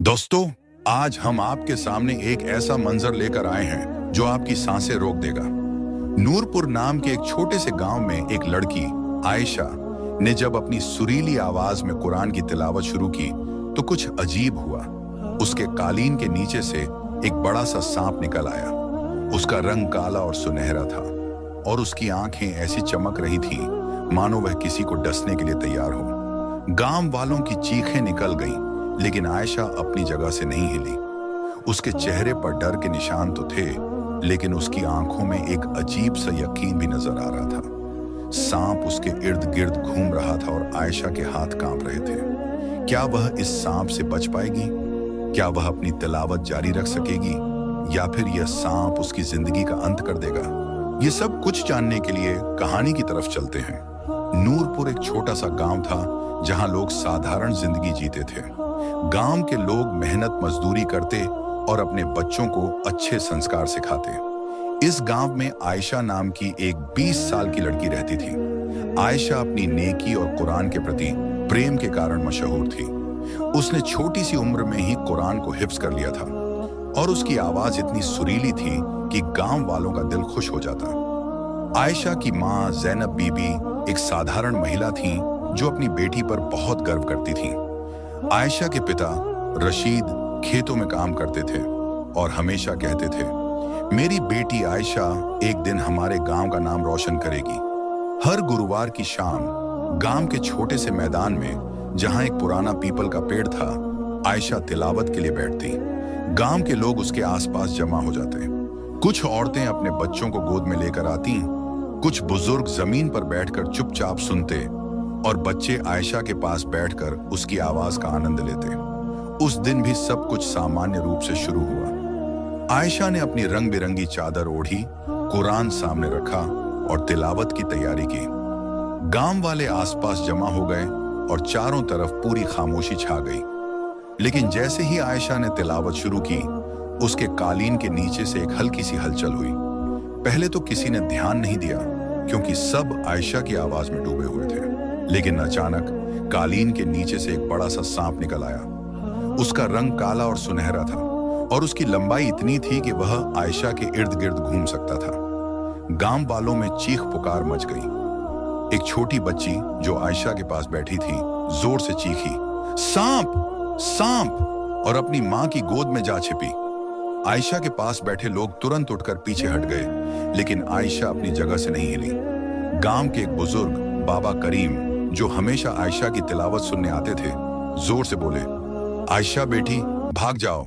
दोस्तों, आज हम आपके सामने एक ऐसा मंजर लेकर आए हैं जो आपकी सांसें रोक देगा। नूरपुर नाम के एक छोटे से गांव में एक लड़की आयशा ने जब अपनी सुरीली आवाज में कुरान की तिलावत शुरू की तो कुछ अजीब हुआ। उसके कालीन के नीचे से एक बड़ा सा सांप निकल आया। उसका रंग काला और सुनहरा था और उसकी आंखें ऐसी चमक रही थीं मानो वह किसी को डसने के लिए तैयार हो। गांव वालों की चीखें निकल गईं, लेकिन आयशा अपनी जगह से नहीं हिली। उसके चेहरे पर डर के निशान तो थे, लेकिन उसकी आंखों में एक अजीब सा यकीन भी नजर आ रहा था। सांप उसके इर्द गिर्द घूम रहा था और आयशा के हाथ कांप रहे थे। क्या वह इस सांप से बच पाएगी? क्या वह अपनी तिलावत जारी रख सकेगी, या फिर यह सांप उसकी जिंदगी का अंत कर देगा? ये सब कुछ जानने के लिए कहानी की तरफ चलते हैं। नूरपुर एक छोटा सा गांव था जहां लोग साधारण जिंदगी जीते थे। गांव के लोग मेहनत मजदूरी करते और अपने बच्चों को अच्छे संस्कार सिखाते। इस गांव में आयशा नाम की एक 20 साल की लड़की रहती थी। आयशा अपनी नेकी और कुरान के प्रति प्रेम के कारण मशहूर थी। उसने छोटी सी उम्र में ही कुरान को हिफ्ज कर लिया था और उसकी आवाज इतनी सुरीली थी कि गांव वालों का दिल खुश हो जाता। आयशा की माँ ज़ैनब बीबी एक साधारण महिला थी जो अपनी बेटी पर बहुत गर्व करती थी। आयशा के पिता रशीद खेतों में काम करते थे और हमेशा कहते थे, मेरी बेटी आयशा एक दिन हमारे गांव का नाम रोशन करेगी। हर गुरुवार की शाम गांव के छोटे से मैदान में, जहां एक पुराना पीपल का पेड़ था, आयशा तिलावत के लिए बैठती। गांव के लोग उसके आसपास जमा हो जाते। कुछ औरतें अपने बच्चों को गोद में लेकर आती, कुछ बुजुर्ग जमीन पर बैठकर चुपचाप सुनते और बच्चे आयशा के पास बैठकर उसकी आवाज का आनंद लेते। उस दिन भी सब कुछ सामान्य रूप से शुरू हुआ। आयशा ने अपनी रंग बिरंगी चादर ओढ़ी, कुरान सामने रखा और तिलावत की तैयारी की। गांव वाले आसपास जमा हो गए और चारों तरफ पूरी खामोशी छा गई। लेकिन जैसे ही आयशा ने तिलावत शुरू की, उसके कालीन के नीचे से एक हल्की सी हलचल हुई। पहले तो किसी ने ध्यान नहीं दिया क्योंकि सब आयशा की आवाज में डूबे हुए थे। लेकिन अचानक कालीन के नीचे से एक बड़ा सा सांप निकल आया। उसका रंग काला और सुनहरा था और उसकी लंबाई इतनी थी कि वह आयशा के इर्द गिर्द घूम सकता था। गांव वालों में चीख पुकार मच गई। एक छोटी बच्ची जो आयशा के पास बैठी थी जोर से चीखी, सांप सांप, और अपनी मां की गोद में जा छिपी। आयशा के पास बैठे लोग तुरंत उठकर पीछे हट गए, लेकिन आयशा अपनी जगह से नहीं हिली। गांव के एक बुजुर्ग बाबा करीम, जो हमेशा आयशा की तिलावत सुनने आते थे, जोर से बोले, आयशा बेटी भाग जाओ,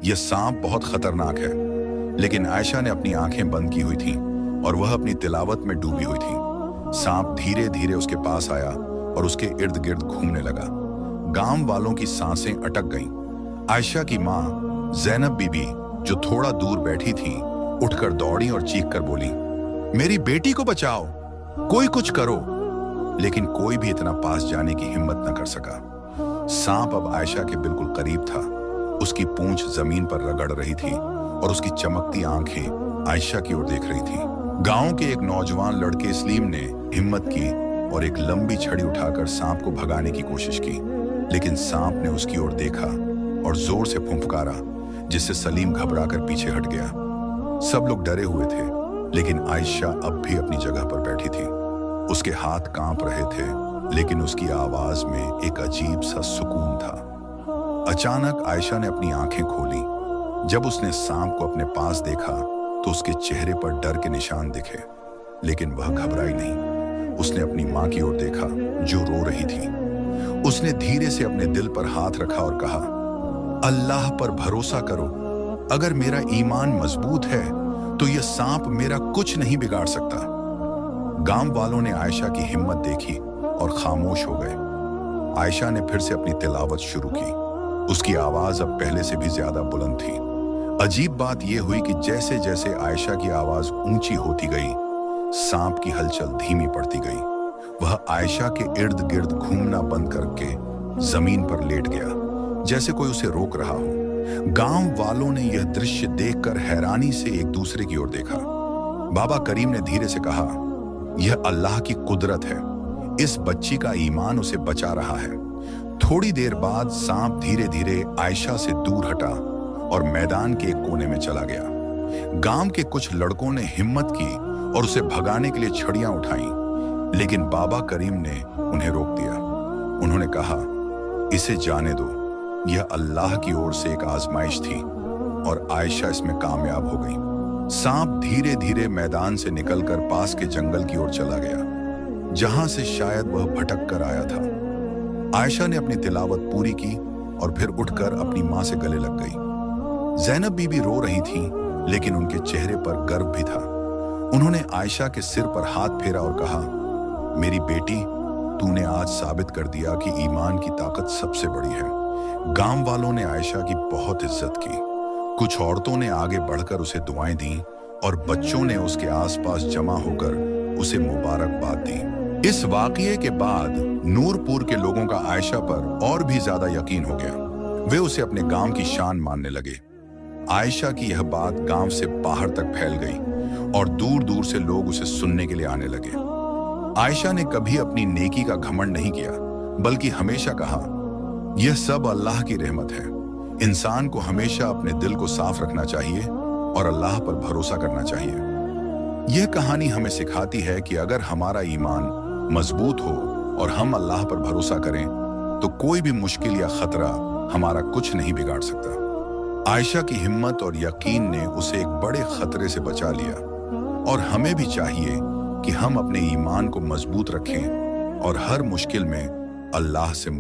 यह सांप बहुत खतरनाक है। लेकिन आयशा ने अपनी आंखें बंद की हुई थीं और वह अपनी तिलावत में डूबी हुई थी। सांप धीरे धीरे उसके पास आया और उसके इर्द गिर्द घूमने लगा। गांव वालों की सांसें अटक गईं। आयशा की माँ ज़ैनब बीबी, जो थोड़ा दूर बैठी थी, उठकर दौड़ी और चीख कर बोली, मेरी बेटी को बचाओ, कोई कुछ करो। लेकिन कोई भी इतना पास जाने की हिम्मत न कर सका। सांप अब आयशा के बिल्कुल करीब था। उसकी पूंछ जमीन पर रगड़ रही थी और उसकी चमकती आंखें आयशा की ओर देख रही थीं। गांव के एक नौजवान लड़के सलीम ने हिम्मत की और एक लंबी छड़ी उठाकर सांप को भगाने की कोशिश की। लेकिन सांप ने उसकी ओर देखा और जोर से फुंफकारा, जिससे सलीम घबराकर पीछे हट गया। सब लोग डरे हुए थे, लेकिन आयशा अब भी अपनी जगह पर बैठी थी। उसके हाथ कांप रहे थे, लेकिन उसकी आवाज में एक अजीब सा सुकून था। अचानक आयशा ने अपनी आंखें खोली। जब उसने सांप को अपने पास देखा तो उसके चेहरे पर डर के निशान दिखे, लेकिन वह घबराई नहीं। उसने अपनी मां की ओर देखा जो रो रही थी। उसने धीरे से अपने दिल पर हाथ रखा और कहा, अल्लाह पर भरोसा करो, अगर मेरा ईमान मजबूत है तो यह सांप मेरा कुछ नहीं बिगाड़ सकता। गांव वालों ने आयशा की हिम्मत देखी और खामोश हो गए। आयशा ने फिर से अपनी तिलावत शुरू की। उसकी आवाज अब पहले से भी ज्यादा बुलंद थी। अजीब बात यह हुई कि जैसे जैसे आयशा की आवाज ऊंची होती गई, सांप की हलचल धीमी पड़ती गई। वह आयशा के इर्द गिर्द घूमना बंद करके जमीन पर लेट गया, जैसे कोई उसे रोक रहा हो। गांव वालों ने यह दृश्य देखकर हैरानी से एक दूसरे की ओर देखा। बाबा करीम ने धीरे से कहा, यह अल्लाह की कुदरत है, इस बच्ची का ईमान उसे बचा रहा है। थोड़ी देर बाद सांप धीरे धीरे आयशा से दूर हटा और मैदान के एक कोने में चला गया। गांव के कुछ लड़कों ने हिम्मत की और उसे भगाने के लिए छड़ियां उठाईं, लेकिन बाबा करीम ने उन्हें रोक दिया। उन्होंने कहा, इसे जाने दो, यह अल्लाह की ओर से एक आजमाइश थी और आयशा इसमें कामयाब हो गई। सांप धीरे धीरे मैदान से निकलकर पास के जंगल की ओर चला गया, जहां से शायद वह भटक कर आया था। आयशा ने अपनी तिलावत पूरी की और फिर उठकर अपनी मां से गले लग गई। ज़ैनब बीबी रो रही थी, लेकिन उनके चेहरे पर गर्व भी था। उन्होंने आयशा के सिर पर हाथ फेरा और कहा, मेरी बेटी, तूने आज साबित कर दिया कि ईमान की ताकत सबसे बड़ी है। गांव वालों ने आयशा की बहुत इज्जत की। कुछ औरतों ने आगे बढ़कर उसे दुआएं दी और बच्चों ने उसके आसपास जमा होकर उसे मुबारकबाद दी। इस वाकये के बाद नूरपुर के लोगों का आयशा पर और भी ज्यादा यकीन हो गया। वे उसे अपने गांव की शान मानने लगे। आयशा की यह बात गांव से बाहर तक फैल गई और दूर दूर से लोग उसे सुनने के लिए आने लगे। आयशा ने कभी अपनी नेकी का घमंड नहीं किया, बल्कि हमेशा कहा, यह सब अल्लाह की रहमत है। इंसान को हमेशा अपने दिल को साफ रखना चाहिए और अल्लाह पर भरोसा करना चाहिए। यह कहानी हमें सिखाती है कि अगर हमारा ईमान मजबूत हो और हम अल्लाह पर भरोसा करें, तो कोई भी मुश्किल या खतरा हमारा कुछ नहीं बिगाड़ सकता। आयशा की हिम्मत और यकीन ने उसे एक बड़े खतरे से बचा लिया, और हमें भी चाहिए कि हम अपने ईमान को मजबूत रखें और हर मुश्किल में अल्लाह से